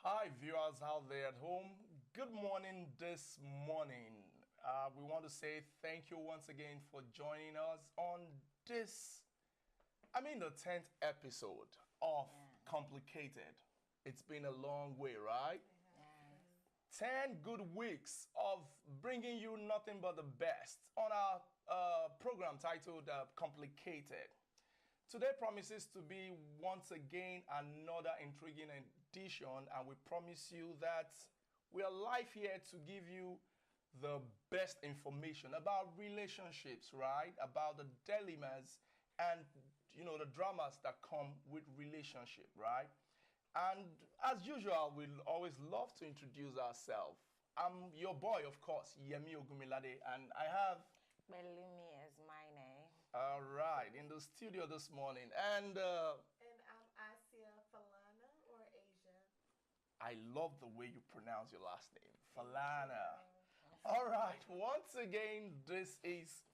Hi, viewers out there at home. Good morning this morning. We want to say thank you once again for joining us on the 10th episode of Complicated. It's been a long way, right? 10 good weeks of bringing you nothing but the best on our program titled Complicated. Today promises to be once again another intriguing edition, and we promise you that we are live here to give you the best information about relationships, right? About the dilemmas and the dramas that come with relationship, right? And as usual, we'll always love to introduce ourselves. I'm your boy, of course, Yemi Ogumilade, and I have Belumi is my name. all right, in the studio this morning. And And I'm Asia Falana or Asia. I love the way you pronounce your last name, Falana. All right, once again, this is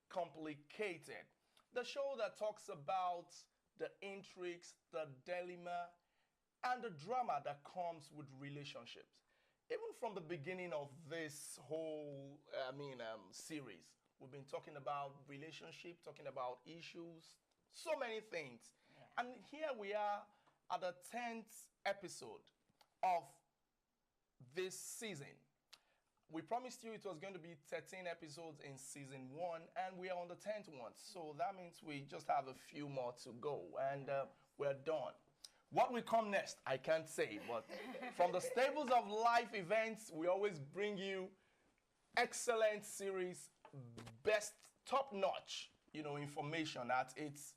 Complicated, the show that talks about the intrigues, the dilemma, and the drama that comes with relationships. Even from the beginning of this whole, series, we've been talking about relationship, talking about issues, so many things. And here we are at the 10th episode of this season. We promised you it was going to be 13 episodes in season 1, and we are on the 10th one. So that means we just have a few more to go, and we're done. What will come next, I can't say, but from the stables of life events, we always bring you excellent series, best, top-notch, information at its,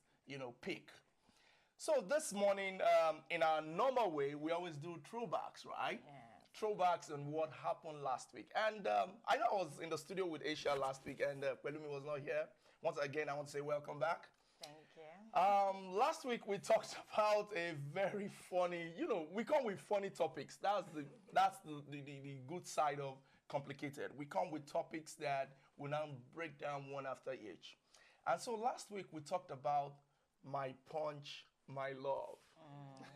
peak. So this morning, in our normal way, we always do throwbacks, right? Yeah. Throwbacks on what happened last week. And I know I was in the studio with Asia last week, and Pelumi was not here. Once again, I want to say welcome back. Thank you. Last week we talked about a very funny, we come with funny topics. That's the good side of Complicated. We come with topics that we now break down one after each. And so last week we talked about my punch, my love.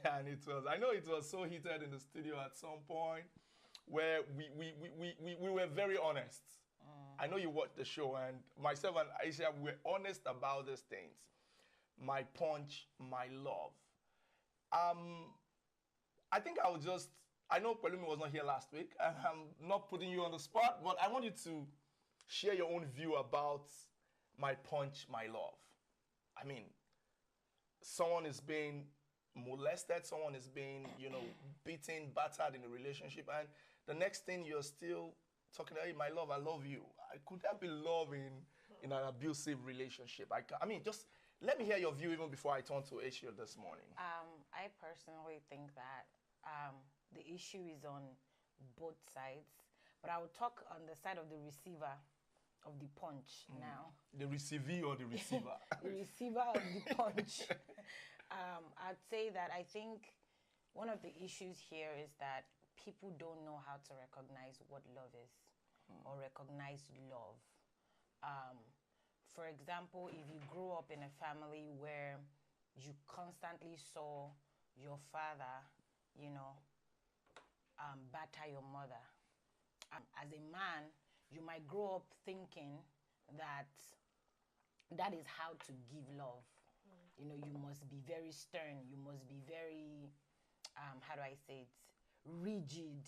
And I know it was so heated in the studio at some point where we were very honest. I know you watched the show, and myself and Aisha were honest about these things. My punch, my love. I think I know Pelumi was not here last week, and I'm not putting you on the spot, but I want you to share your own view about my punch, my love. I mean, someone is being molested, someone is being, beaten, battered in a relationship, and the next thing you're still talking, hey, my love, I love you. Could that be love in an abusive relationship? Just let me hear your view even before I turn to Asia this morning. I personally think that the issue is on both sides, but I will talk on the side of the receiver of the punch now. The receivee or the receiver? The receiver of the punch. I'd say that I think one of the issues here is that people don't know how to recognize what love is or recognize love. For example, if you grew up in a family where you constantly saw your father, batter your mother, as a man, you might grow up thinking that that is how to give love. You must be very stern. You must be very, how do I say it, rigid,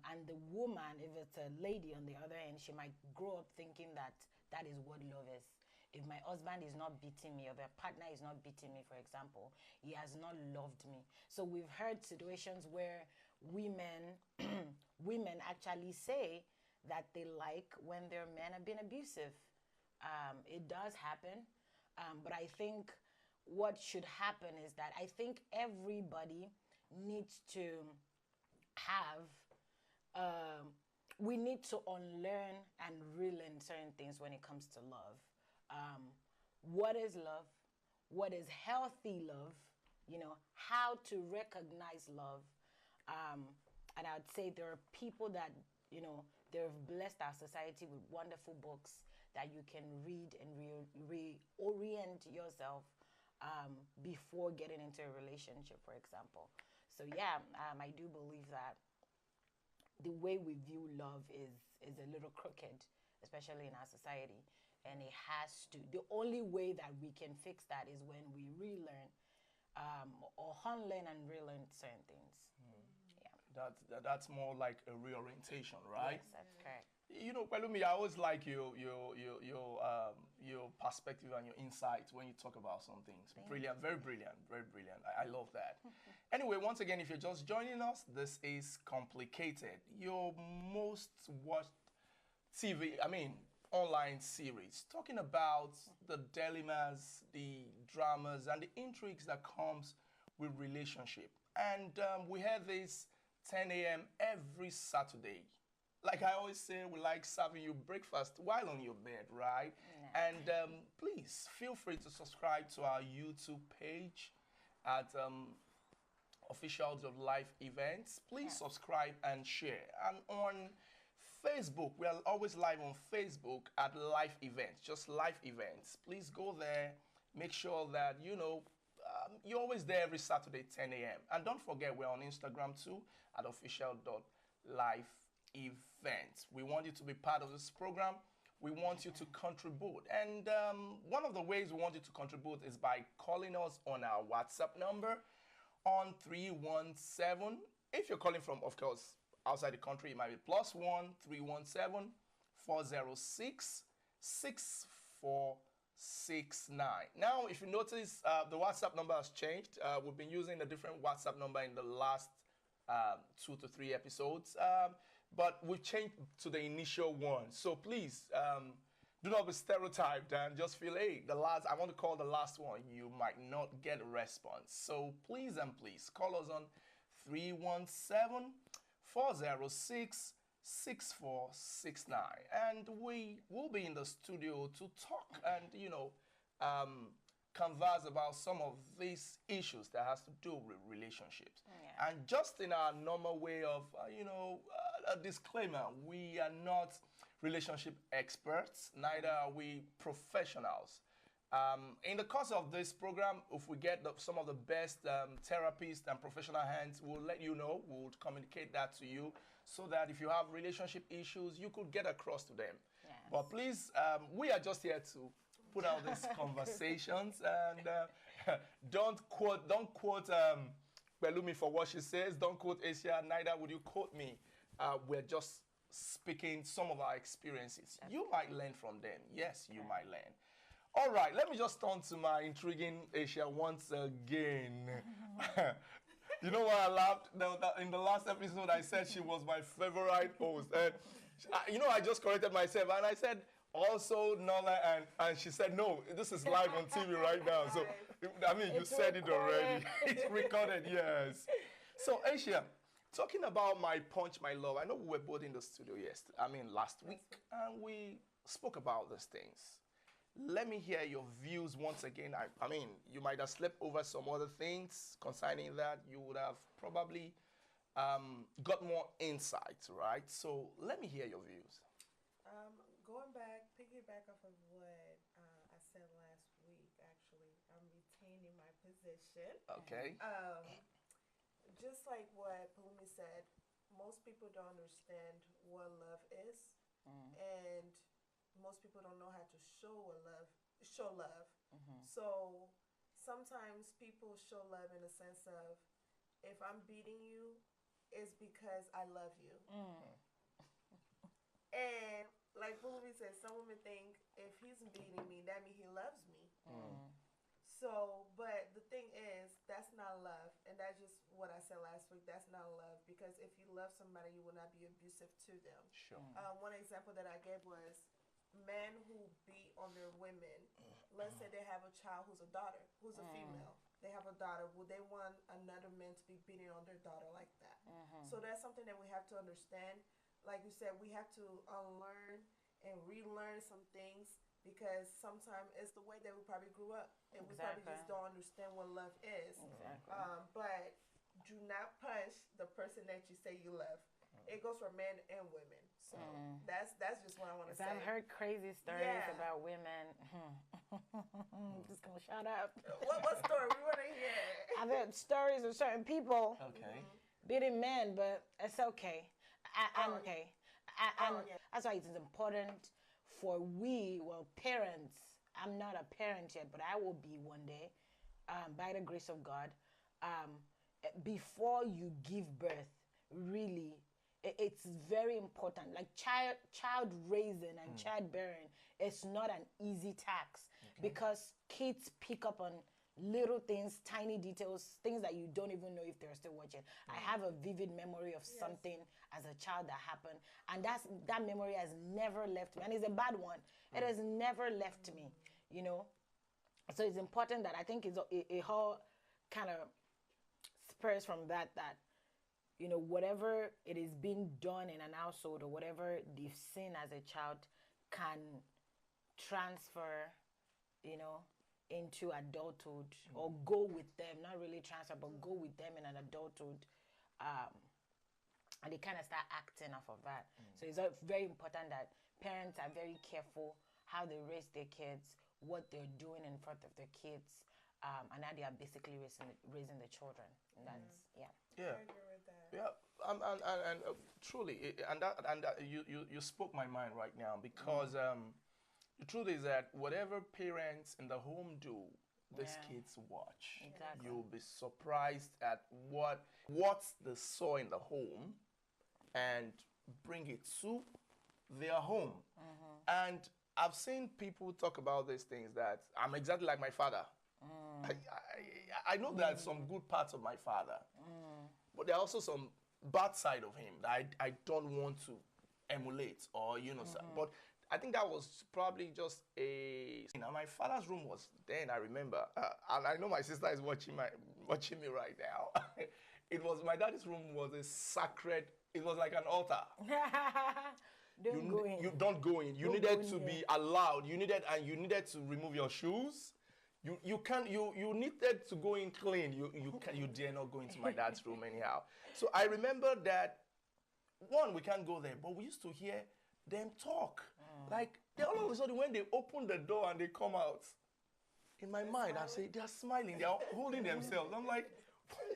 and the woman, if it's a lady on the other end, she might grow up thinking that that is what love is. If my husband is not beating me, or my partner is not beating me, for example, he has not loved me. So we've heard situations where women actually say that they like when their men have been abusive. It does happen, but I think what should happen is that I think everybody needs to have we need to unlearn and relearn certain things when it comes to love. What is love? What is healthy love? How to recognize love. And I'd say there are people that, they've blessed our society with wonderful books that you can read and reorient yourself before getting into a relationship, for example. So yeah, I do believe that the way we view love is a little crooked, especially in our society, and it has to. The only way that we can fix that is when we relearn, or unlearn and relearn certain things. Yeah. That's more like a reorientation, right? Yes, that's correct. You know, Pelumi, I always like your perspective and your insights when you talk about some things. Brilliant, very brilliant, very brilliant. I love that. Anyway, once again, if you're just joining us, this is Complicated, your most watched online series, talking about the dilemmas, the dramas, and the intrigues that comes with relationship. And we have this 10 a.m. every Saturday. Like I always say, we like serving you breakfast while on your bed, right? Yeah. And please feel free to subscribe to our YouTube page at Officials of Life Events. Please subscribe and share. And on Facebook, we are always live on Facebook at Life Events, just Life Events. Please go there. Make sure that, you're always there every Saturday, 10 a.m. And don't forget, we're on Instagram too at official.life events. We want you to be part of this program. We want you to contribute. And one of the ways we want you to contribute is by calling us on our WhatsApp number on 317. If you're calling from, of course, outside the country, it might be +1 317 406 6469. Now, if you notice, the WhatsApp number has changed. We've been using a different WhatsApp number in the last 2 to 3 episodes. But we've changed to the initial one. So please, do not be stereotyped and just feel, hey, I want to call the last one. You might not get a response. So please and please call us on 317 406 6469. And we will be in the studio to talk and, converse about some of these issues that has to do with relationships. Yeah. And just in our normal way of, a disclaimer, we are not relationship experts, neither are we professionals. In the course of this program, if we get some of the best therapists and professional hands, we'll let you know, we'll communicate that to you so that if you have relationship issues, you could get across to them. Yes. But please, we are just here to put out these conversations and don't quote Belumi for what she says. Don't quote Asia, neither would you quote me. We're just speaking some of our experiences. You might learn from them. Yes, you might learn. All right, let me just turn to my intriguing Asia once again. You know why I laughed? In the last episode, I said she was my favorite host. And I just corrected myself and I said, also Nola, and she said, no, this is live on TV right now. So, you said it already. It's recorded, yes. So, Asia, talking about my punch, my love, I know we were both in the studio last week, and we spoke about these things. Let me hear your views once again. You might have slept over some other things concerning that. You would have probably got more insights, right? So, let me hear your views. Going back, piggyback off of what I said last week, actually, I'm retaining my position. Okay. Just like what Palumi said, most people don't understand what love is, and most people don't know how to show love. So sometimes people show love in a sense of, if I'm beating you, it's because I love you. And like Palumi said, some women think if he's beating me, that means he loves me. So, but the thing is, that's not love. And that's just what I said last week. That's not love. Because if you love somebody, you will not be abusive to them. Sure. One example that I gave was men who beat on their women. Let's say they have a child who's a daughter, who's a female. They have a daughter. Would they want another man to be beating on their daughter like that? So that's something that we have to understand. Like you said, we have to unlearn and relearn some things, because sometimes it's the way that we probably grew up, and we probably just don't understand what love is. Exactly. But do not punch the person that you say you love. it goes for men and women. So that's just what I want to say. I've heard crazy stories Yeah. about women. Just gonna shut up. What story we want to hear? I've heard stories of certain people Okay. beating men, but it's okay. I'm okay. Yeah. That's why it is important for parents. I'm not a parent yet, but I will be one day, by the grace of God. Before you give birth, really, it's very important. Like child raising and childbearing, it's not an easy task because kids pick up on little things, tiny details, things that you don't even know if they're still watching. I have a vivid memory of something as a child that happened, and that memory has never left me, and it's a bad one. It has never left me, you know. So it's important that I think it's a whole kind of spurs from that you know, whatever it is being done in an household or whatever they've seen as a child can transfer, you know, into adulthood or go with them, not really transfer, but go with them in an adulthood. And they kind of start acting off of that. So it's very important that parents are very careful how they raise their kids, what they're doing in front of their kids, and how they are basically raising the children. And that's, Yeah. I agree with that. Yeah, and truly, you spoke my mind right now because the truth is that whatever parents in the home do, these kids watch. Exactly. You'll be surprised at what's the saw in the home, and bring it to their home. And I've seen people talk about these things that I'm exactly like my father. I know there's some good parts of my father, but there are also some bad side of him that I don't want to emulate or, you know, but I think that was probably just now my father's room was then, I remember, and I know my sister is watching me right now. It was, my daddy's room was a sacred, it was like an altar. Don't go in. You don't go in. You Don't needed go in to there. be allowed. You needed to remove your shoes. You needed to go in clean. You dare not go into my dad's room anyhow. So I remember that we can't go there, but we used to hear them talk. Like they all of a sudden when they open the door and they come out, in my mind I say they're smiling, they're holding themselves. I'm like,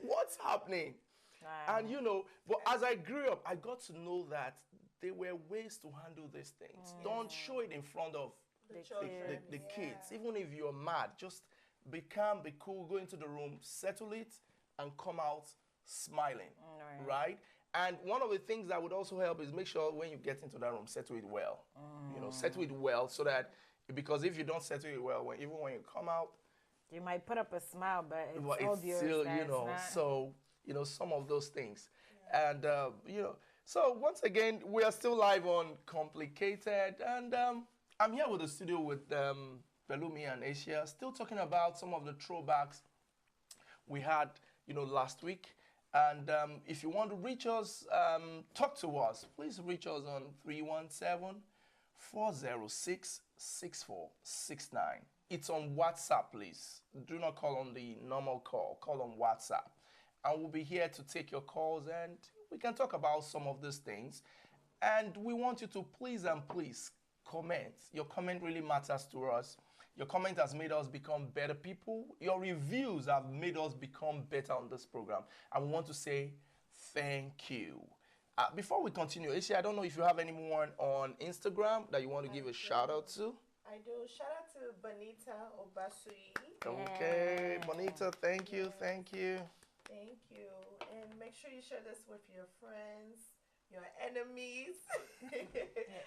what's happening? And you know, but as I grew up, I got to know that there were ways to handle these things. Don't show it in front of the kids. Even if you're mad, just be calm, be cool, go into the room, settle it, and come out smiling, right? And one of the things that would also help is make sure when you get into that room, settle it well. You know, settle it well so that, because if you don't settle it well, even when you come out, You might put up a smile, but it's well, obvious still, that you it's know, not. so, you know, some of those things. And, you know, so once again, we are still live on Complicated. And I'm here with the studio with Pelumi and Asia, still talking about some of the throwbacks we had, you know, last week. And if you want to reach us, talk to us, please reach us on 317-406-6469. It's on WhatsApp, please. Do not call on the normal call. Call on WhatsApp. And we'll be here to take your calls and we can talk about some of these things. And we want you to please comment. Your comment really matters to us. Your comment has made us become better people. Your reviews have made us become better on this program. And we want to say thank you. Before we continue, Aisha, I don't know if you have anyone on Instagram that you want to give a shout out to. I do. Shout out to Bonita Obasui. Okay, Bonita, thank you. Thank you. And make sure you share this with your friends, your enemies, Your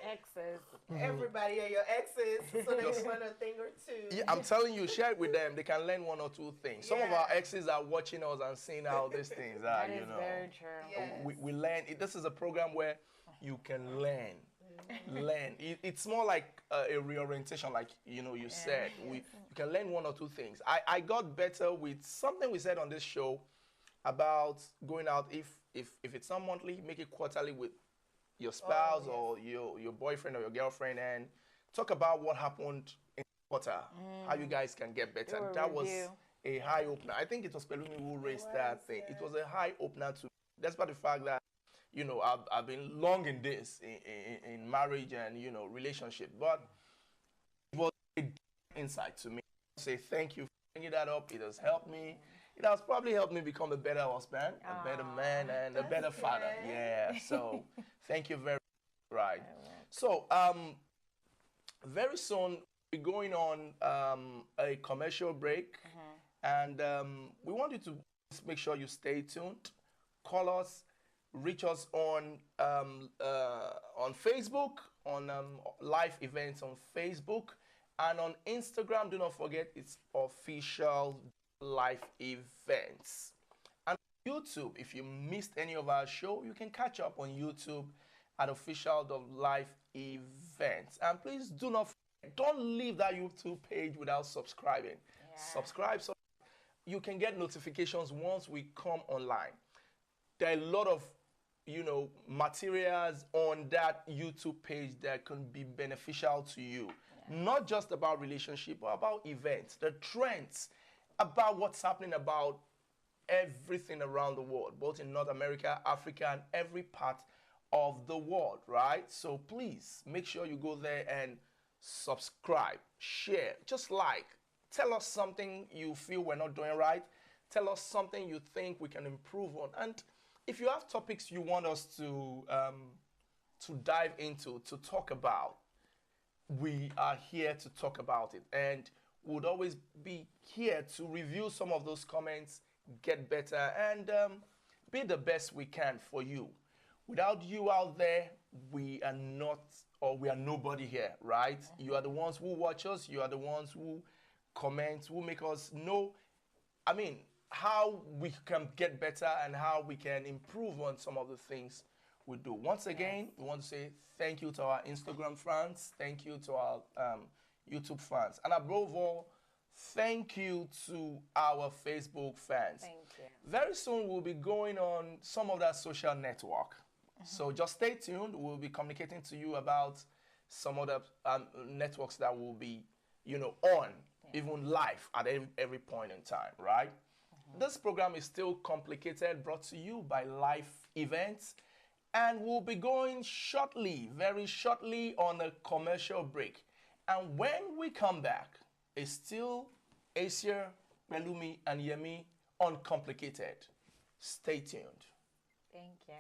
exes. everybody, your exes, so they can learn a thing or two. Yeah, I'm telling you, share it with them. They can learn one or two things. Some of our exes are watching us and seeing how these things are, That you is know. very true. Yes. We learn. This is a program where you can learn. It's more like a reorientation, like you said. You can learn one or two things. I got better with something we said on this show about going out. If it's not monthly, make it quarterly with your spouse or your boyfriend or your girlfriend, and talk about what happened in the quarter, how you guys can get better. That was a high opener. I think it was Pelumi who raised that thing. It was a high opener to, despite the fact that I've been long in this, in marriage and, relationship. But it was a deep insight to me. Say thank you for bringing that up. It has helped me. It has probably helped me become a better husband, a better man, and a That's better father. good. Yeah. So thank you very much. Right. So very soon we're going on a commercial break, and we want you to make sure you stay tuned. Call us, reach us on Facebook, on live events on Facebook, and on Instagram. Do not forget it's official live events. And YouTube, if you missed any of our show, you can catch up on YouTube at official live events. And please do not don't leave that YouTube page without subscribing. Yeah. Subscribe so you can get notifications once we come online. There are a lot of materials on that YouTube page that can be beneficial to you. Yeah. Not just about relationship, but about events, the trends, about what's happening, about everything around the world, both in North America, Africa, and every part of the world, right? So please make sure you go there and subscribe, share, just like. Tell us something you feel we're not doing right. Tell us something you think we can improve on. And if you have topics you want us to dive into, to talk about, we are here to talk about it. And would always be here to review some of those comments, get better, and be the best we can for you. Without you out there, we are not, or we are nobody here, right? You are the ones who watch us. You are the ones who comment, who make us know, how we can get better and how we can improve on some of the things we do. Once again, we want to say thank you to our Instagram fans, thank you to our YouTube fans, and above all, thank you to our Facebook fans. Thank you. Very soon we'll be going on some of that social network. So just stay tuned. We'll be communicating to you about some of the networks that will be, on, even live at every point in time, right? This program is still complicated, brought to you by live events. And we'll be going shortly, very shortly, on a commercial break. And when we come back, it's still Asia, Melumi, and Yemi Uncomplicated. Stay tuned. Thank you.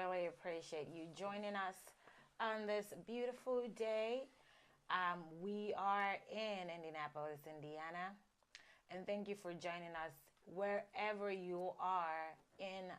really appreciate you joining us on this beautiful day. We are in Indianapolis, Indiana, and thank you for joining us wherever you are in